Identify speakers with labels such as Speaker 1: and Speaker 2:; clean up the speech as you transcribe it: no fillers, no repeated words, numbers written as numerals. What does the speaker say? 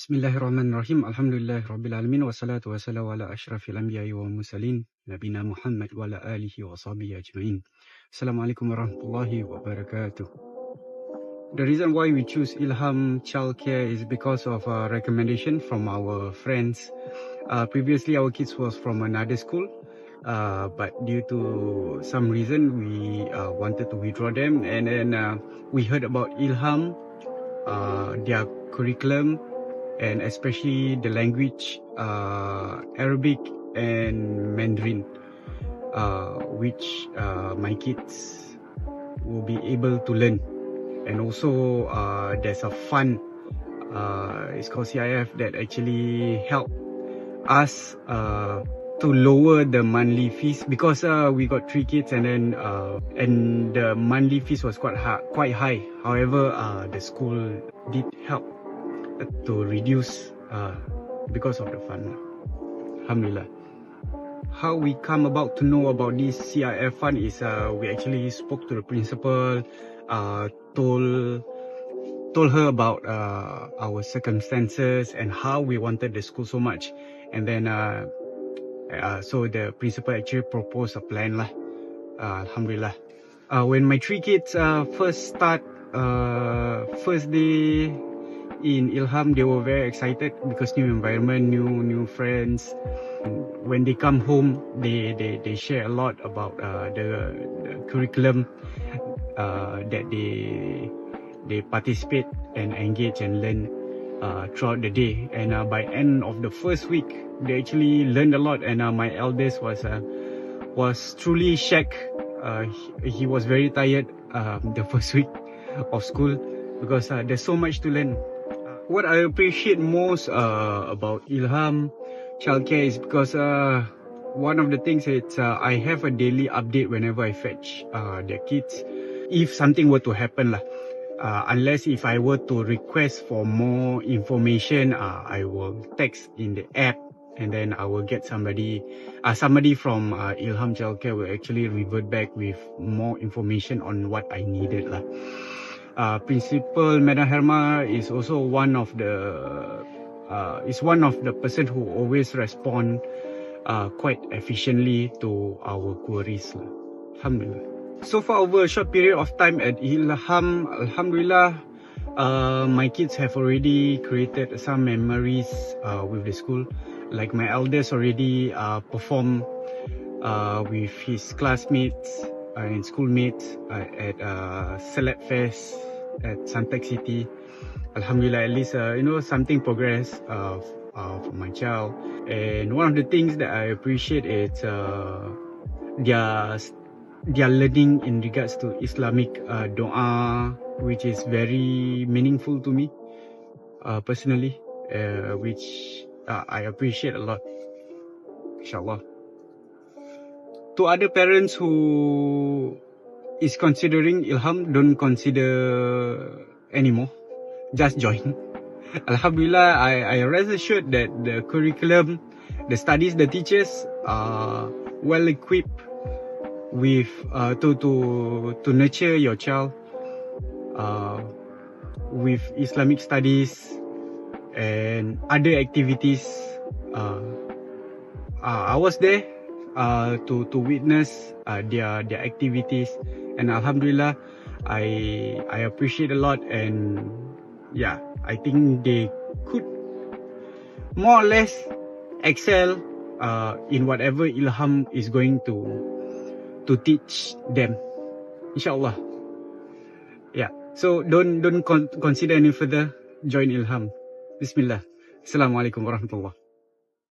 Speaker 1: Bismillahirrahmanirrahim. Alhamdulillahirabbil alamin wassalatu wassalamu ala asyrafil anbiya'i wal mursalin nabiyina Muhammad wa ala alihi wa sahbihi ajma'in. Assalamualaikum warahmatullahi wabarakatuh. The reason why we choose Ilham Childcare is because of a recommendation from our friends. Previously our kids was from another school, but due to some reason we wanted to withdraw them, and then we heard about Ilham, their curriculum, and especially the language, Arabic and Mandarin, which my kids will be able to learn. And also there's a fund, it's called CIF, that actually help us to lower the monthly fees, because we got 3 kids, and then and the monthly fees was quite high. However, the school did help to reduce because of the fund. Alhamdulillah. How we come about to know about this CIF fund is we actually spoke to the principal, told her about our circumstances and how we wanted the school so much, and then so the principal actually proposed a plan lah. Alhamdulillah. When my 3 kids first day in Ilham, they were very excited because new environment, new friends. When they come home, they share a lot about the curriculum that they participate and engage and learn throughout the day. And by end of the first week, they actually learned a lot. And my eldest was truly shaken. He was very tired the first week of school because there's so much to learn. What I appreciate most about Ilham Childcare is because one of the things is I have a daily update whenever I fetch their kids. If something were to happen lah, unless if I were to request for more information, I will text in the app, and then I will get somebody from Ilham Childcare will actually revert back with more information on what I needed lah. Principal Madam Herma is also one of the person who always respond quite efficiently to our queries. Alhamdulillah. So far, over a short period of time at Ilham, Alhamdulillah, my kids have already created some memories with the school. Like my eldest already performed with his classmates and schoolmates at Celeb Fest at Suntec City. Alhamdulillah, at least something progress for my child. And one of the things that I appreciate is their learning in regards to Islamic doa, which is very meaningful to me personally, which I appreciate a lot. Inshallah. To other parents who is considering Ilham, don't consider anymore. Just join. Alhamdulillah, I rest assured that the curriculum, the studies, the teachers are well equipped with to nurture your child with Islamic studies and other activities. I was there to witness their activities, and Alhamdulillah, I appreciate a lot. And yeah, I think they could more or less excel in whatever Ilham is going to teach them, inshallah. Yeah, so don't consider any further. Join Ilham. Bismillah. Assalamualaikum warahmatullahi.